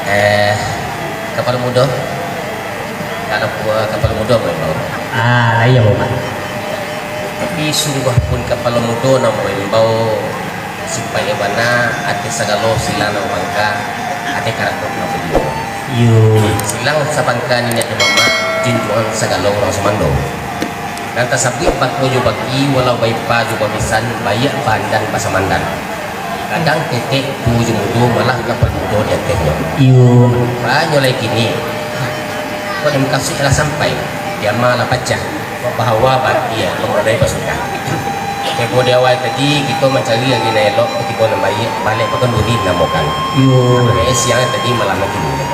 eh kapal muda kalau kapal muda memang Lah iya Bapak. tapi sungguh pun kapal muda namun bau supaya bana ate sagalo sila na bangka ate karakter na video Yo. silang sa bangka ni ate mama jinjuan sagalo orang sumando dan tasabit bakmo jo bagi walau bay pa jo babisan bayak pandan pasamandan kadang titik tujuh mudo malah kapal mudo dia tehnya Yo. banyak lagi ni kau dem kasih lah sampai dia malah pecah bahwa bahagia mengenai pasukan Eko dia awal tadi kita mencari lagi na elok ketika nak balik pakai duri namokan. Yo. Siang tadi malam lagi dulu.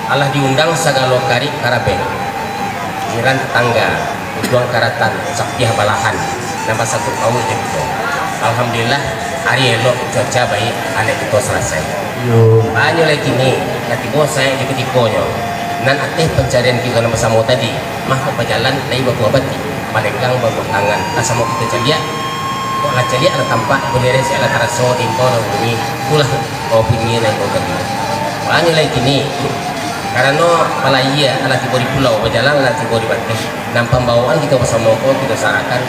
Allah diundang sagalo kari karaben. Jiran tetangga, ujuan karatan, saktiah balahan. Nambah satu tahun jemput. Alhamdulillah hari elok cuaca baik, anak kita selesai. Yo. Banyak lagi ni, nanti bos saya di ketikonya. Nan ateh pencarian kita nama sama tadi, mah berjalan naik baku abati. Malenggang bagus tangan asal kita celia kok lah celia lah tampak boleh saya lah taraso impor ini pulah opini naik kau tadi banyak lagi ni karena malaya ala tiba di pulau berjalan ala tiba di pantai nampak bawaan kita bersama kau kita sarakan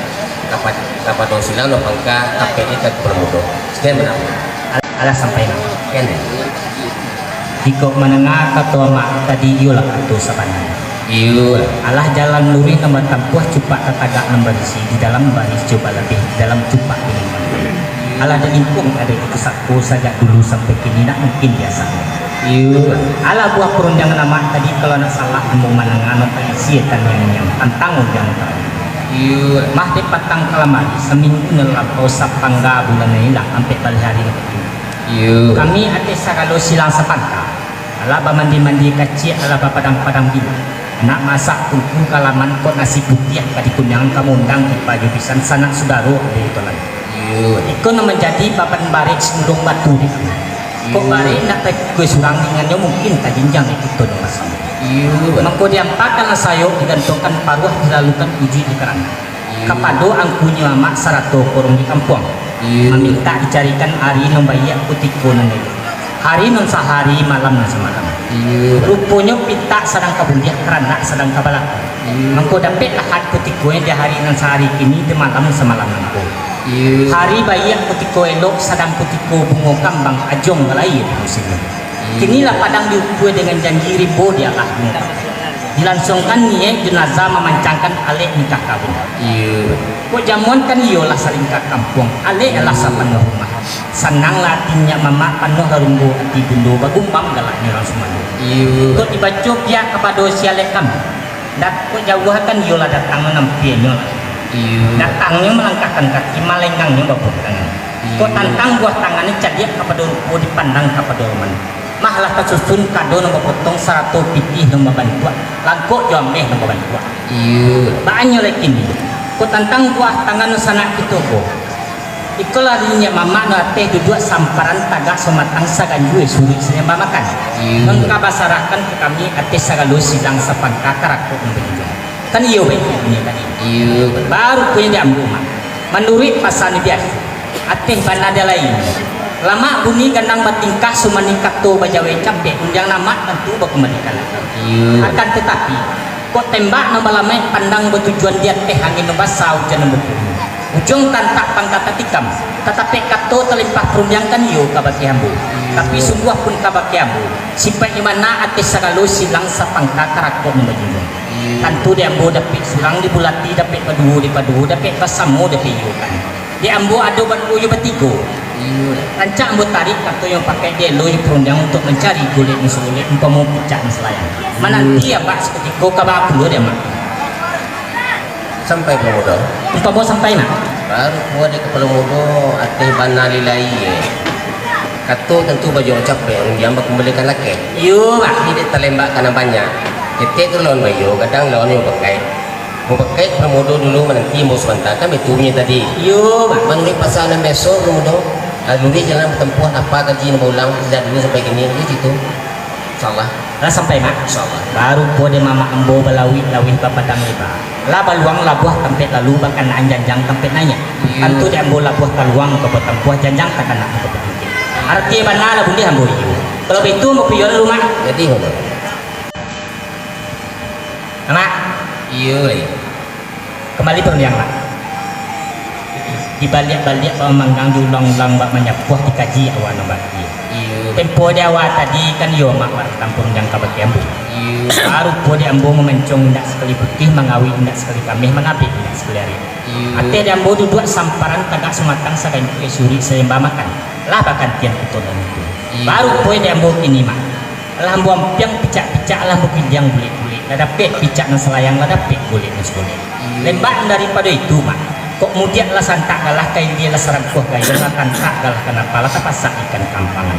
kapan dosilang no pangka kapet kita bermudo sekian benar Ala sampai na. kan Iko menengah katua mak tadi yo lah atu sabanana. iya Allah jalan luri nomor tampuh cupak tetagak nomor isi di dalam baris coba lebih di dalam cupak ini. Allah ada impung ada di kesatku sejak dulu sampai kini nak mungkin biasa. iya Allah buah perundangan nama tadi kalau nak salah ngomong manangan atau isi kan yang tantang undang tadi. iya Mah di patang kalamari seminggu nelapau sapangga bulan hilang sampai balik hari itu. iya Kami ada sagalo silang sepangka. Allah mandi kecil Allah padang-padang bila. Nak masak tungku kalaman kok nasi putih kadi kunyangan kamu undang di baju pisan sanak sudaro ada itu lagi. iya Iko na menjadi papan barik sundung batu di kami. Kok barik nak tak kue surang dengannya mungkin tak jinjang itu dong masam. iya Mangko diampakan na sayo digantungkan paruh dilalukan uji di kerana. Kapado angkunya mak sarato korong di kampung. Meminta dicarikan hari nombayak putiko nanti. Hari non sehari malam non semalam. iya Rupanya pita sedang kabundiah kerana sedang kabalak. Mangko dapat lahat putiko di hari non sehari kini di malam semalam mangko. iya Hari bayi putiko elok sedang putiko bungo kambang ajong galai di musim ini. Kinilah padang diukui dengan janji ribo dia lah mengungkap. Dilangsungkan niat jenazah memancangkan alek nikah kawin. iya Kok jamuan kan iyalah saling ke kampung. Alek adalah sapan rumah. Senang latinya mama penuh harumbu ati bundo bagumbang galaknya orang semua. iya Kok dibaca pihak kepada sialek kami. Dak kok jauh kan iyalah datang menampianya. iya Datangnya melangkahkan kaki malenggangnya babuk tangan. Kok tantang buah tangannya cadiak kepada rupo dipandang kepada roman. Mahlah kasusun kado nombor potong satu pitih nombor bantuan langkok jomeh nombor bantuan iya banyak lagi ni kok tantang buah tangan sana itu kok ikolah dirinya mama no ate duduk samparan tagak somatang saganjue suri senyamba makan mengkabasarahkan ke kami ate sagalo silang sapangka karakter memberi kan iyo baik ini tadi iya baru punya diambil mak menurut pasal ni biasa ate banada lain lama bunyi gandang batingkah sumaningkat tu bajawe capek unjang nama tentu bakemadikan iya akan tetapi kok tembak nama lama pandang bertujuan dia teh angin nombor sau jangan betul ujung tantak pangkata tikam tetapi kato terlimpah perunjang kan yo kabaki hambu tapi sungguh pun kabaki hambu simpai mana atis sagalo silang sapangka karakter nombor jinjong tentu dia ambo dapat silang dibulati dapat padu dapat pasamu dapat yo kan dia ambo ado bantuyo batigo rancak ambo tarik atau yang pakai dia loy perundang untuk mencari kulit musulit umpama pecah selayang menanti ya pak seperti kau kabar dulu dia mak sampai ke muda umpama sampai nak baru kuat di kepala muda ateh banalilai kato tentu baju capek yang kembalikan laki yo pak ini dia terlembak karena banyak ketik tu lawan baju kadang lawan yang pakai mau pakai pemuda dulu menanti mau sebentar kan betunya tadi yo pak menurut pasangan besok pemuda lalu dia jalan bertempuh apa gaji nak ulang tidak dulu sampai gini di situ insyaallah lah sampai mak insyaallah baru pode mama ambo balawi lawi bapadang iba lah baluang labuah tempat lalu bahkan anjanjang tempat nanya tentu dia ambo labuah kaluang ke tempuh janjang takkan nak ke penting arti bana lah bundi ambo iyo Kalau begitu mau pion lu mak. Jadi hono. Mak, Iya lagi. kembali perliang mak. Di balik-balik manggang diulang-ulang bak menyapuh dikaji awan obat dia. Iya. Tempo dia awal tadi kan yo mak bar tampung yang kabaki ambu. Iya. Baru po dia ambu memencong indak sekali putih mengawi indak sekali kamih mengabik indak sekali hari. Iya. Ate dia ambu duduk samparan tagak sumatang sakan ke suri sayembah makan. Lah bahkan tian kutonan itu. Iya. Baru po dia ambu kini mak. Lah ambu ampiang picak-picak lah mungkin yang bulik-bulik. Lah dapet picak nang selayang lah dapet bulik nang sekolah. Lembak daripada itu mak. Kok mudian lah santak galah kain dia lah serang kuah kain lah tantak galah kenapa lah tapasak ikan kampangan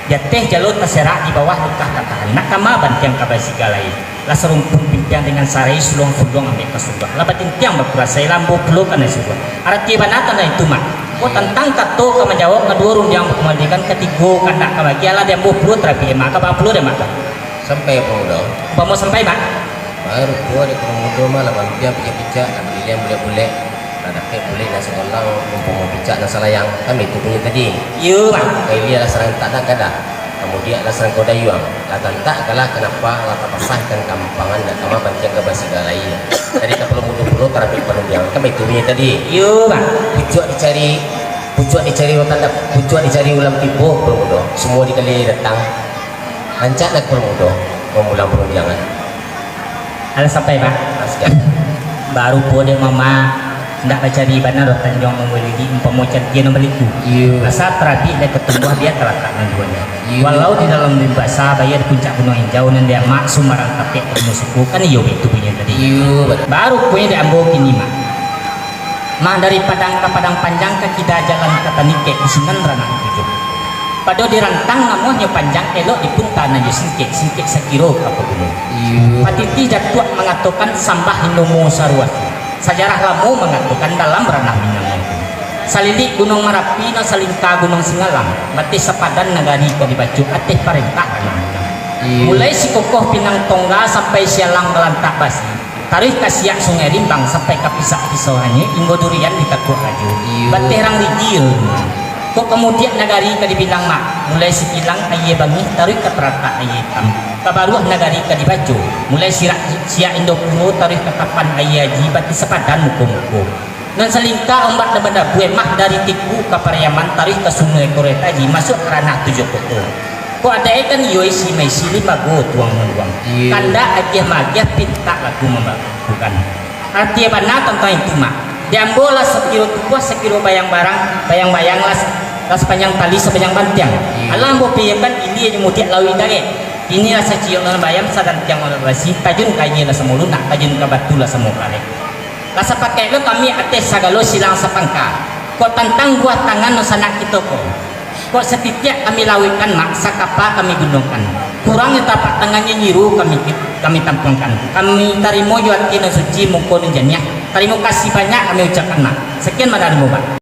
dia teh jalur terserak di bawah lukah tatahan nak kama bantiang kabasi galai lah serumpun pimpian dengan sarai sulung-sulung ambil kesudah lah batin tiang berkurasai lampu peluk karena sudah arti banatan lah itu mak kok tentang kato ke menjawab kedua rundiang berkemalikan ketiga kandak kabagi lah dia mau peluk terapi emak kabah peluk dia mak Sampai apa udah? apa mau sampai mak Baru gua di komodo malah mampir picak-picak nak beli yang boleh-boleh. Ada pek boleh nak sekolah mau picak nak salayang. Kami itu punya tadi. iya mak Kali dia lah serang tak ada kada. Kemudian lah serang koda yuang. Kata tak kalah kenapa lah pasahkan kampangan dan kama bantian ke basi galai. Dari ke puluh terapi penunjang. Kami itu punya tadi. iya mak Pucuk dicari rotan dak. Pucuk dicari ulam tipu pemudo. Semua dikali datang. Lancak nak pemudo memulang penunjangan. ada sampai mak Askan. baru po dia mama ndak baca di mana roh tanjong memiliki umpama dia nomor itu Iya. rasa terapi dan ketemu dia terletak nanduannya Iya. walau di dalam bahasa bayar di puncak gunung hijau dan dia mak sumarang tapi ketemu suku kan iyo itu punya tadi Iya betul. baru punya dia ambo kini mak dari padang ke padang panjang ke kita jalan ke tanike isinan ranah tujuh pada dirantang namanya panjang elok di punta na singkek sekiro apa gunung Iya. Patiti Jatuak mengatakan sambah Hinomo Sarwati. Sejarah Lamu mengatakan dalam ranah Minang. Salilik Gunung Merapi na salingka Gunung Singalang. Batis sepadan nagari ka dibacu atih perintah ranah Minang. Iya. Mulai si kokoh Pinang Tongga sampai sialang melantak basi. Tarikh kasiak Sungai Rimbang sampai ke pisau-pisauannya inggo durian di Takuk Aju. Iya. Batih rang rigil. Kok kemudian nagari ka dibilang mak. Mulai si Pilang aye bangi tarikh ke terata aye hitam. Kabaruah nagari ka dibaco mulai siak Indo kuno tarikh kekapan ayaji bati sepadan muko-muko dan selingka ombak dan benda buemah dari tiku ke Pariaman tarikh ke sungai Koretaji masuk ke ranah tujuh koto kok ada ikan yoi si mesi lima go tuang meluang Iya. kanda aja magiah pinta lagu membakukan artinya mana tentang itu mak diambola sekilo tukuah sekilo bayang-bayang lah sepanjang tali sepanjang bantiang Iya. alam bopi kan ini yang mudik lawi dage ini rasa cium dalam bayam sadan tiang orang basi tajun kayaknya lah semua lunak tajun ke batu lah semua kali rasa pakai lo kami ates sagalo silang sapangka kok tantang buah tangan no sanak kita kok setiap kami lawikan maksa kapa kami gunungkan kurangnya tapak tangannya nyiru kami tampungkan kami tarimo juat kina suci mungkon janya terima kasih banyak kami ucapkan mak sekian madarimu pak